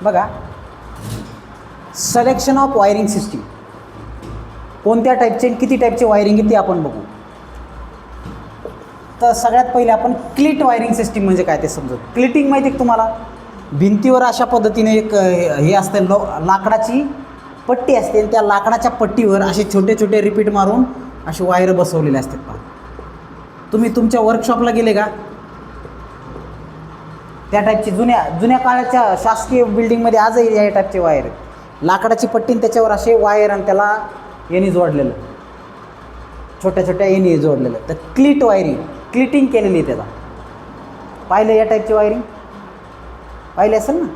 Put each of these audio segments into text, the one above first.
बघा, selection of wiring system, कोणत्या टाईपचे किती टाईपचे वायरिंग आहे ते आपण बघू. तर सगळ्यात पहिले आपण क्लिट वायरिंग सिस्टीम म्हणजे काय ते समजू. क्लिटिंग माहिती आहे तुम्हाला, भिंतीवर अशा पद्धतीने एक हे असते, लाकडाची पट्टी असते आणि त्या लाकडाच्या पट्टीवर असे छोटे छोटे रिपीट मारून असे वायर बसवलेले असतात. पहा, तुम्ही तुमच्या वर्कशॉपला गेले का, त्या टाईपची जुन्या काळाच्या शासकीय बिल्डिंगमध्ये आजही या टाईपचे वायर आहेत. लाकडाची पट्टी त्याच्यावर असे वायर आणि त्याला येणी जोडलेलं, छोट्या छोट्या येणी जोडलेलं. तर क्लिट वायरिंग, क्लिटिंग केलेली आहे त्याला. पाहिलं या टाईपची वायरिंग पाहिली असेल ना.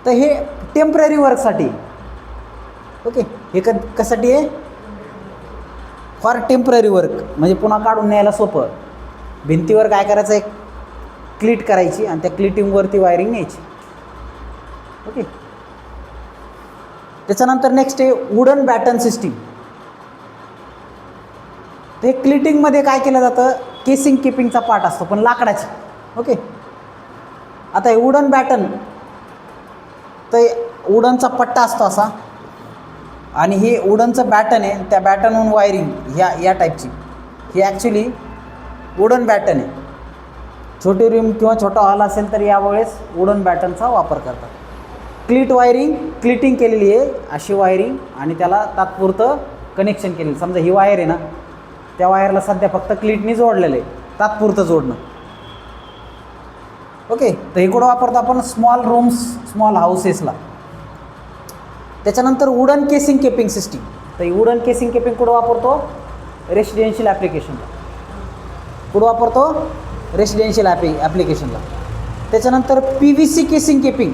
तर हे टेम्पररी वर्कसाठी, ओके, हे कशासाठी आहे, फॉर टेम्पररी वर्क, म्हणजे पुन्हा काढून न्यायला सोपं. भिंतीवर काय करायचं, एक क्लिट करायची आणि त्या क्लिटिंगवरती वायरिंग न्यायची. ओके, त्याच्यानंतर नेक्स्ट आहे वुडन बॅटन सिस्टीम. ते क्लिटिंगमध्ये काय केलं जातं, केसिंग किपिंगचा पार्ट असतो पण लाकडाची. ओके, आता हे वुडन बॅटन, तर वुडनचा पट्टा असतो असा, आणि हे वुडनचं बॅटन आहे. त्या बॅटनहून वायरिंग या टाईपची, ही ॲक्च्युली वुडन बॅटन आहे. छोटी रूम किंवा छोटा हॉल असेल तर यावेळेस वुडन बॅटनचा वापर करतात. क्लिट वायरिंग, क्लिटिंग केलेली आहे अशी वायरिंग, आणि त्याला तात्पुरतं कनेक्शन केलेलं. समजा ही वायर आहे ना, त्या वायरला सध्या फक्त क्लिटनी जोडलेलं आहे, तात्पुरतं जोडणं. ओके, तर हे कुठं वापरतो आपण, स्मॉल रूम्स, स्मॉल हाऊसेसला. त्याच्यानंतर वुडन केसिंग केपिंग सिस्टीम. तर ही वुडन केसिंग केपिंग कुठं वापरतो, रेसिडेन्शियल ॲप्लिकेशनला. कुठं वापरतो, रेसिडेन्शियल ॲप्लिकेशनला. त्याच्यानंतर PVC केसिंग केपिंग,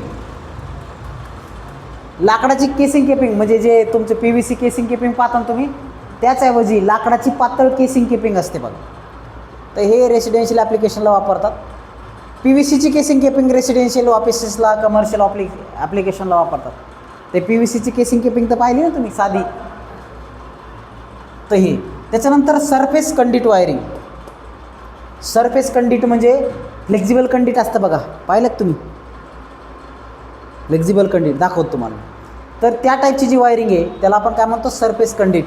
लाकडाची केसिंग केपिंग, म्हणजे जे तुमचं PVC केसिंग केपिंग पाहता ना तुम्ही, त्याचऐवजी लाकडाची पातळ केसिंग केपिंग असते बघा. तर हे रेसिडेन्शियल ॲप्लिकेशनला वापरतात. PVCची केसिंग केपिंग रेसिडेन्शियल ऑफिसेसला, कमर्शियल ॲप्लिकेशनला वापरतात. ते PVCची केसिंग केपिंग तर पाहिली ना तुम्ही साधी. तर हे त्याच्यानंतर सरफेस कंडिट वायरिंग. सरफेस कंडिट म्हणजे फ्लेक्झिबल कंडिट असतं बघा, पाहिलं का तुम्ही, फ्लेक्झिबल कंडिट दाखवतो तुम्हाला. तर त्या टाईपची जी वायरिंग आहे त्याला आपण काय म्हणतो, सरफेस कंडिट.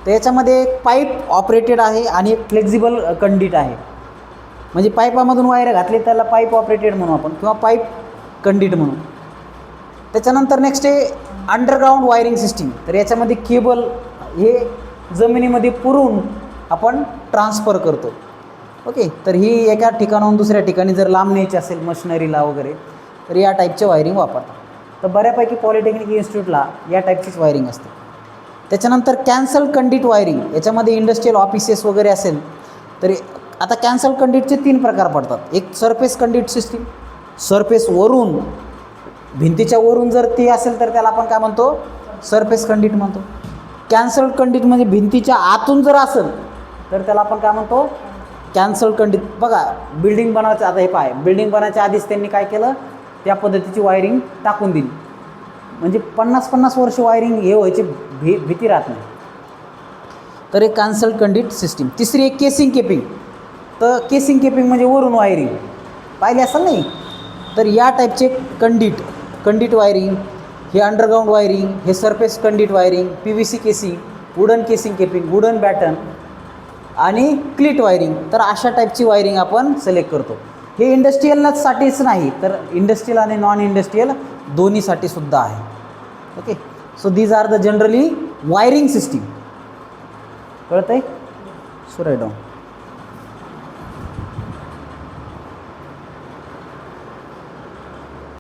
तर याच्यामध्ये एक पाईप ऑपरेटेड आहे आणि एक फ्लेक्झिबल कंडिट आहे. म्हणजे पाईपामधून वायर घातले त्याला पाईप ऑपरेटेड म्हणू आपण, किंवा पाईप कंडिट म्हणू. त्याच्यानंतर नेक्स्ट आहे अंडरग्राऊंड वायरिंग सिस्टीम. तर याच्यामध्ये केबल हे जमिनीमध्ये पुरून आपण ट्रान्सफर करतो. ओके, तर ही एका ठिकाणाहून दुसऱ्या ठिकाणी जर लांब न्यायची असेल मशिनरीला वगैरे, तर या टाईपचे वायरिंग वापरतात. तर बऱ्यापैकी पॉलिटेक्निक इन्स्टिट्यूटला या टाईपचीच वायरिंग असते. त्याच्यानंतर कॅन्सल कंडिट वायरिंग, याच्यामध्ये इंडस्ट्रियल ऑफिसेस वगैरे असेल तर. आता कॅन्सल कंडिटचे 3 प्रकार पडतात. एक सरफेस कंडिट सिस्टीम, सरफेस वरून, भिंतीच्या वरून जर ती असेल तर त्याला आपण काय म्हणतो, सरफेस कंडिट म्हणतो. कॅन्सल कंडिट म्हणजे भिंतीच्या आतून जर असेल तर त्याला आपण काय म्हणतो, कॅन्सल कंडिट. बघा, बिल्डिंग बनवायचं, आता हे पाय, बिल्डिंग बनायच्या आधीच त्यांनी काय केलं, त्या पद्धतीची वायरिंग टाकून दिली, म्हणजे 50-50 वर्ष वायरिंग हे व्हायची भीती राहत नाही. तर एक कॅन्सल कंडिट सिस्टीम. तिसरी एक केसिंग केपिंग. तर केसिंग केपिंग म्हणजे वरून वायरिंग पाहिली असेल नाही. तर या टाईपचे कंडिट वायरिंग, हे अंडरग्राऊंड वायरिंग, हे surface conduit wiring, PVC casing, wooden casing capping, wooden batten आणि क्लिट वायरिंग. तर अशा टाईपची वायरिंग आपण सिलेक्ट करतो. हे इंडस्ट्रीयलसाठीच नाही तर इंडस्ट्रियल आणि नॉन इंडस्ट्रियल दोन्हीसाठी सुद्धा आहे. Okay, so these are the generally wiring system. कळतं आहे, सो राईट डाऊन.